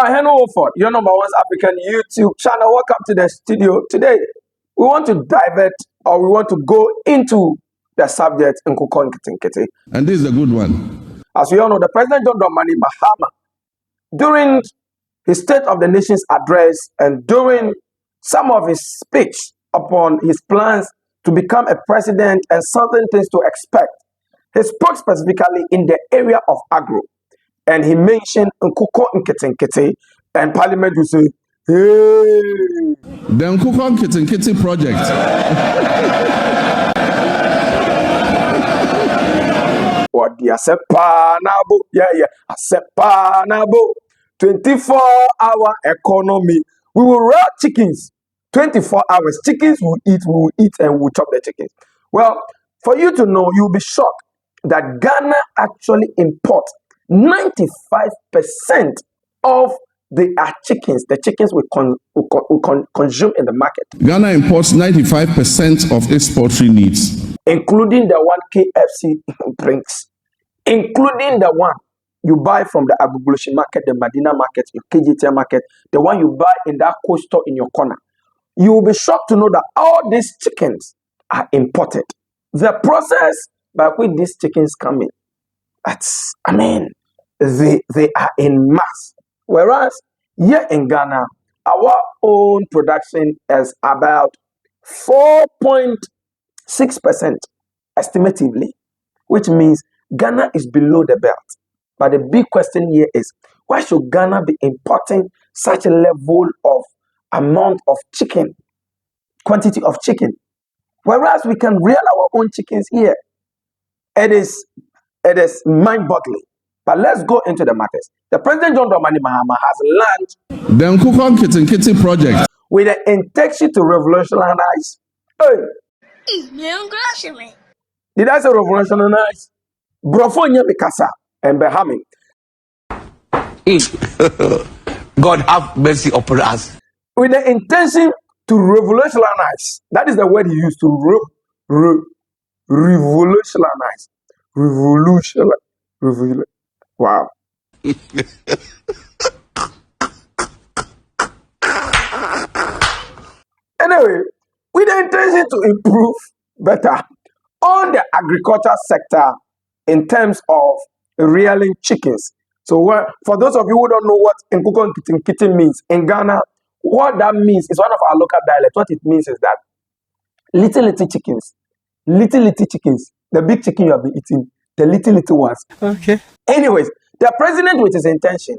Hello, Ford, your number one African YouTube channel. Welcome to the studio. Today, we want to divert or we want to go into the subject NKOKɔ. And this is a good one. As we all know, the President John Dramani Mahama, during his State of the Nation's address and during some of his speech upon his plans to become a president and certain things to expect, he spoke specifically in the area of agro. And he mentioned NKETENKETE, and Parliament will say, hey. The NKETENKETE project. What the Asepanabo? Yeah. Asepanabo. 24-hour economy. We will raise chickens. 24 hours. Chickens will eat, and we'll chop the chickens. Well, for you to know, you'll be shocked that Ghana actually imports 95% of the chickens we consume in the market. Ghana imports 95% of its poultry needs, including the one KFC brings, including the one you buy from the Agbogbloshie market, the Medina market, your KGT market, the one you buy in that cold store in your corner. You will be shocked to know that all these chickens are imported. The process by which these chickens come in, they are in mass. Whereas here in Ghana, our own production is about 4.6% estimatively, which means Ghana is below the belt. But the big question here is, why should Ghana be importing such a level of amount of chicken, quantity of chicken, whereas we can rear our own chickens here? It is mind-boggling. But let's go into the matters. The President John Dramani Mahama has launched the NKETENKETE project with the intention to revolutionize. Hey. Did I say revolutionize? Brofonya Mikasa and Behami. God have mercy upon us. With the intention to revolutionize. That is the word he used, to revolutionize. Revolution. Wow. Anyway, with the intention to improve better on the agriculture sector in terms of rearing chickens. So for those of you who don't know what NKETENKETE means, in Ghana, what that means is one of our local dialects. What it means is that little chickens, the big chicken you have been eating, the little ones. Okay. Anyways, the president with his intention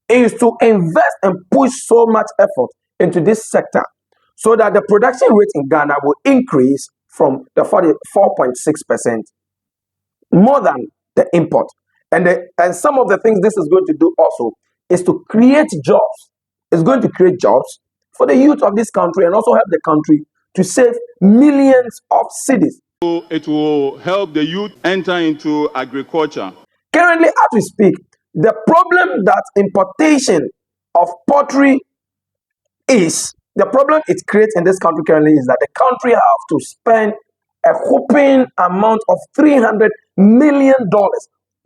is to invest and push so much effort into this sector so that the production rate in Ghana will increase from the 44.6% more than the import. And some of the things this is going to do also is to create jobs. It's going to create jobs for the youth of this country and also help the country to save millions of cedis. It will help the youth enter into agriculture. Currently, as we speak, the problem that importation of poultry is, the problem it creates in this country currently is that the country have to spend a whopping amount of $300 million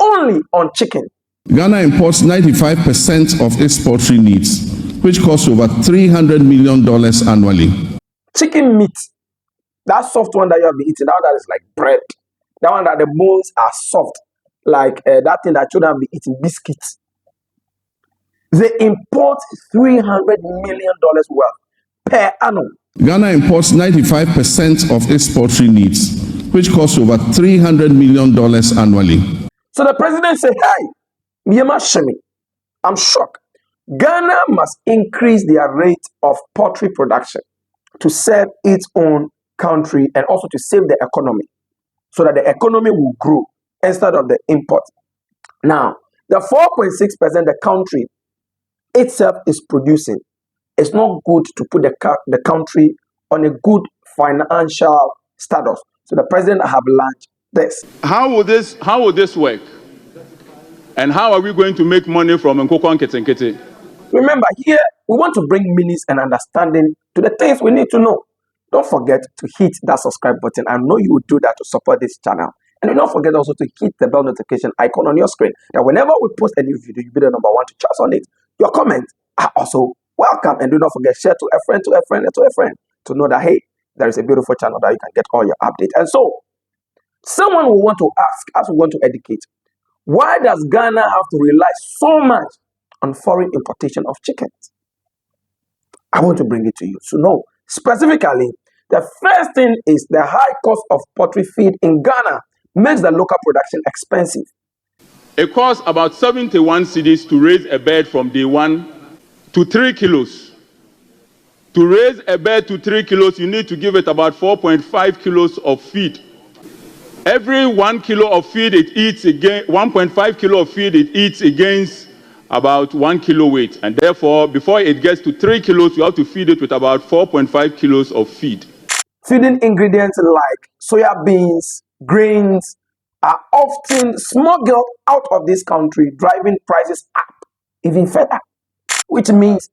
only on chicken. Ghana imports 95% of its poultry needs, which costs over $300 million annually. Chicken meat, that soft one that you have been eating, that is like bread. That one that the bones are soft, like that thing that children be eating, biscuits. They import $300 million worth per annum. Ghana imports 95% of its poultry needs, which costs over $300 million annually. So the president said, hey, I'm shocked. Ghana must increase their rate of poultry production to serve its own country and also to save the economy so that the economy will grow instead of the import. Now, the 4.6% the country itself is producing, it's not good to put the country on a good financial status. So the president have launched this. How will this work? And how are we going to make money from NKETENKETE? Remember, here we want to bring meanings and understanding to the things we need to know. Don't forget to hit that subscribe button. I know you will do that to support this channel. And don't forget also to hit the bell notification icon on your screen. That whenever we post a new video, you'll be the #1 to chat on it. Your comment are also welcome. And do not forget, share to a friend, to a friend, and to a friend to know that, hey, there is a beautiful channel that you can get all your updates. And so, someone will want to ask, as we want to educate, why does Ghana have to rely so much on foreign importation of chickens? I want to bring it to you. So, no, specifically, the first thing is the high cost of poultry feed in Ghana makes the local production expensive. It costs about 71 cedis to raise a bird from day 1 to 3 kilos. To raise a bird to 3 kilos, you need to give it about 4.5 kilos of feed. Every 1 kilo of feed it eats again, 1.5 kilo of feed it eats against about 1 kilo weight. And therefore, before it gets to 3 kilos, you have to feed it with about 4.5 kilos of feed. Feeding ingredients like soya beans, grains are often smuggled out of this country, driving prices up even further, which means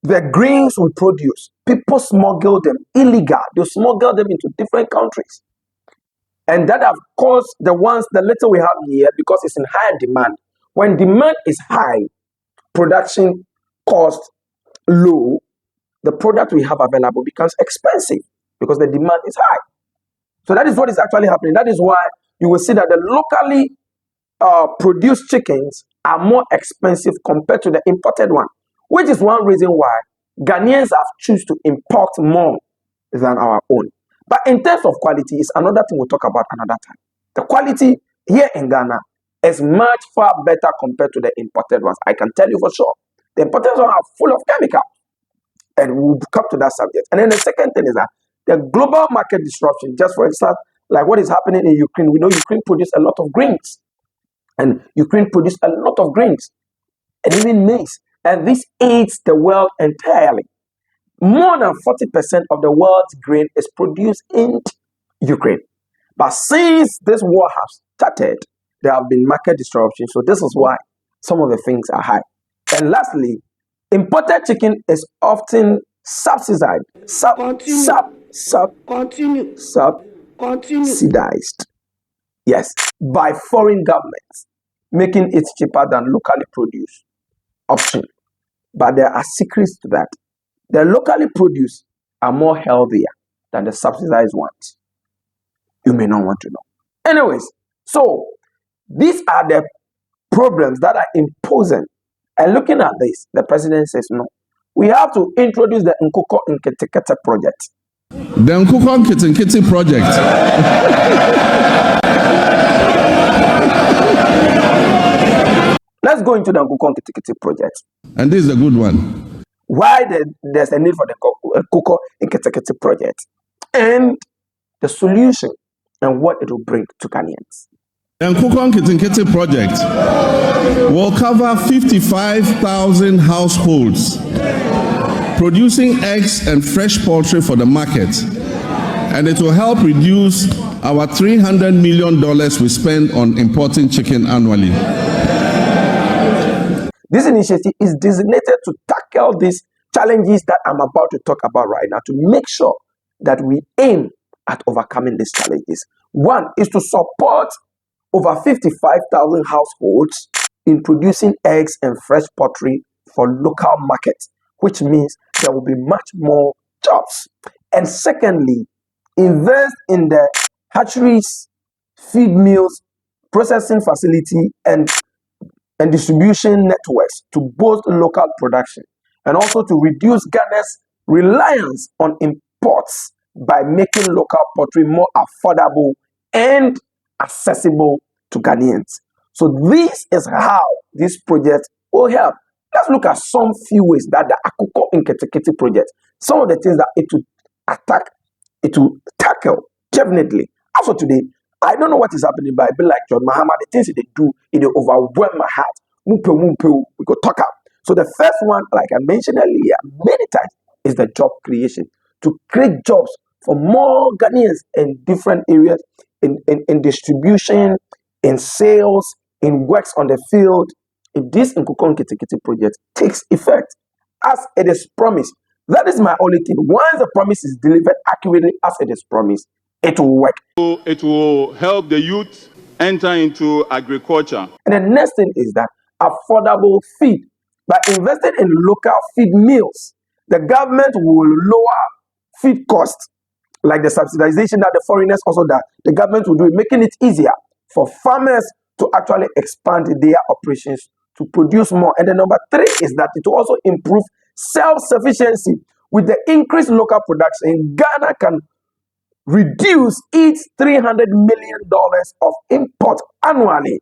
the grains we produce, people smuggle them illegal. They smuggle them into different countries. And that have caused the little we have here, because it's in higher demand. When demand is high, production cost low, the product we have available becomes expensive because the demand is high. So that is what is actually happening. That is why you will see that the locally produced chickens are more expensive compared to the imported one, which is one reason why Ghanaians have chosen to import more than our own. But in terms of quality, it's another thing we'll talk about another time. The quality here in Ghana is much far better compared to the imported ones. I can tell you for sure. The imported ones are full of chemicals. And we'll come to that subject. And then the second thing is that the global market disruption, just for example, like what is happening in Ukraine. We know Ukraine produces a lot of grains. And Ukraine produces a lot of grains and even maize. And this aids the world entirely. More than 40% of the world's grain is produced in Ukraine. But since this war has started, there have been market disruptions. So this is why some of the things are high. And lastly, imported chicken is often subsidized. Subsidized. Yes, by foreign governments, making it cheaper than locally produced option. But there are secrets to that. The locally produced are more healthier than the subsidized ones. You may not want to know. Anyways, so these are the problems that are imposing. And looking at this, the president says no. We have to introduce the NKOKɔ project. The NKETENKETE project. Let's go into the NKOKɔ project. And this is a good one. Why there's a need for the NKOKɔ project and the solution and what it will bring to Ghanaians. The NKETENKETE project will cover 55,000 households producing eggs and fresh poultry for the market, and it will help reduce our $300 million we spend on importing chicken annually. This initiative is designated to tackle these challenges that I'm about to talk about right now, to make sure that we aim at overcoming these challenges. One is to support over 55,000 households in producing eggs and fresh poultry for local markets, which means there will be much more jobs. And secondly, invest in the hatcheries, feed mills, processing facility, and distribution networks to boost local production, and also to reduce Ghana's reliance on imports by making local poultry more affordable and accessible to Ghanaians. So this is how this project will help. Let's look at some few ways that the NKETENKETE project, some of the things that it will attack, it will tackle, definitely. Also today, I don't know what is happening, but I feel like John Mahama, the things they do, it overwhelm my heart. We go talk out. So the first one, like I mentioned earlier many times, is the job creation. To create jobs for more Ghanaians in different areas, in distribution, in sales, in works on the field. If this NKETENKETE project takes effect as it is promised, that is my only thing. Once the promise is delivered accurately as it is promised, it will work. It will help the youth enter into agriculture. And the next thing is that affordable feed By investing in local feed mills, the government will lower feed costs, like the subsidization that the foreigners also do. The government will do it, making it easier for farmers to actually expand their operations to produce more. And the number 3 is that it will also improve self-sufficiency. With the increased local production, Ghana can reduce its $300 million of import annually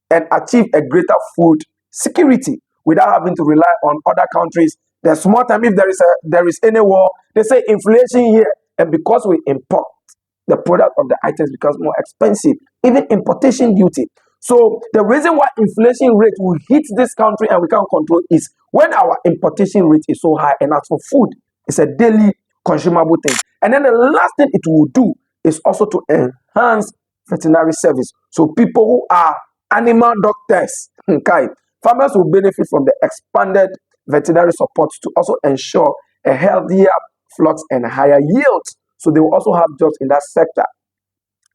and achieve a greater food security without having to rely on other countries. There's small time if there is any war, they say inflation here, and because we import, the product of the items becomes more expensive, even importation duty. So the reason why inflation rate will hit this country and we can't control is when our importation rate is so high, and as for food, it's a daily consumable thing. And then the last thing it will do is also to enhance veterinary service. So people who are animal doctors, okay, farmers will benefit from the expanded veterinary support to also ensure a healthier flocks and higher yields. So they will also have jobs in that sector.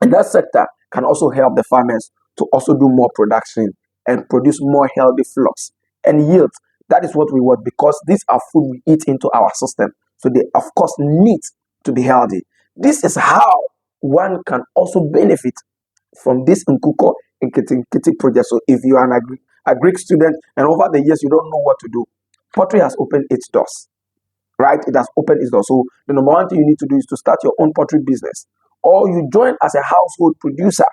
And that sector can also help the farmers to also do more production and produce more healthy flocks and yields. That is what we want, because these are food we eat into our system. So they, of course, need to be healthy. This is how one can also benefit from this NKETENKETE project. So if you are an agric student and over the years you don't know what to do, poultry has opened its doors, right? It has opened its doors. So the number 1 thing you need to do is to start your own poultry business, or you join as a household producer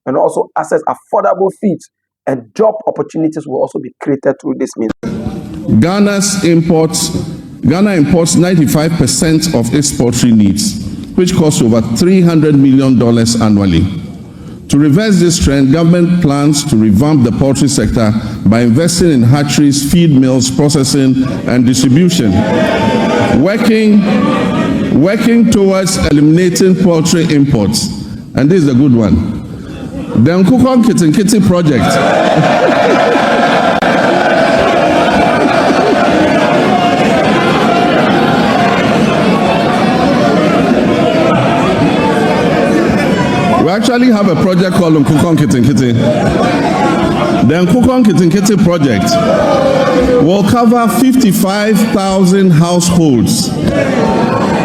and also access affordable feeds, and job opportunities will also be created through this means. Ghana imports 95% of its poultry needs, which costs over $300 million annually. To reverse this trend, government plans to revamp the poultry sector by investing in hatcheries, feed mills, processing, and distribution, working towards eliminating poultry imports. And this is a good one. The NKOKɔ project. We actually have a project called NKETENKETE. The NKETENKETE project will cover 55,000 households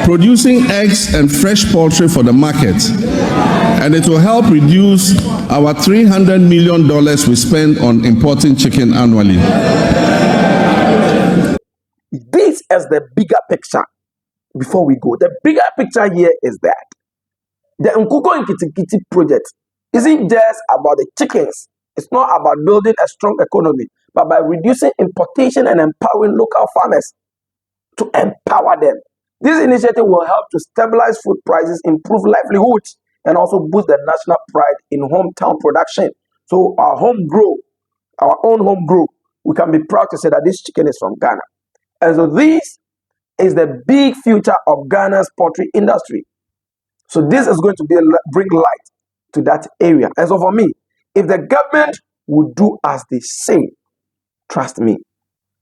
producing eggs and fresh poultry for the market, and it will help reduce our $300 million we spend on importing chicken annually. This is the bigger picture. Before we go, the bigger picture here is that the NKETENKETE project isn't just about the chickens. It's not about building a strong economy, but by reducing importation and empowering local farmers to empower them. This initiative will help to stabilize food prices, improve livelihoods, and also boost the national pride in hometown production. So our own home grow, we can be proud to say that this chicken is from Ghana. And so this is the big future of Ghana's poultry industry. So this is going to bring light to that area. And so for me, if the government would do as they say, trust me,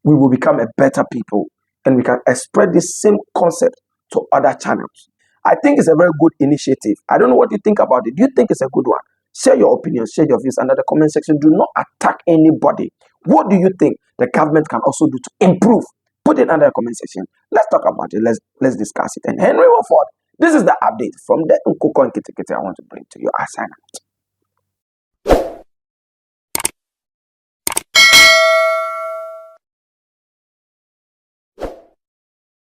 we will become a better people, and we can spread this same concept to other channels. I think it's a very good initiative. I don't know what you think about it. Do you think it's a good one? Share your opinions, share your views under the comment section. Do not attack anybody. What do you think the government can also do to improve? Put it under the comment section. Let's talk about it. Let's discuss it. And Henry Wofford, this is the update from the NKOKɔ I want to bring to you. I sign out.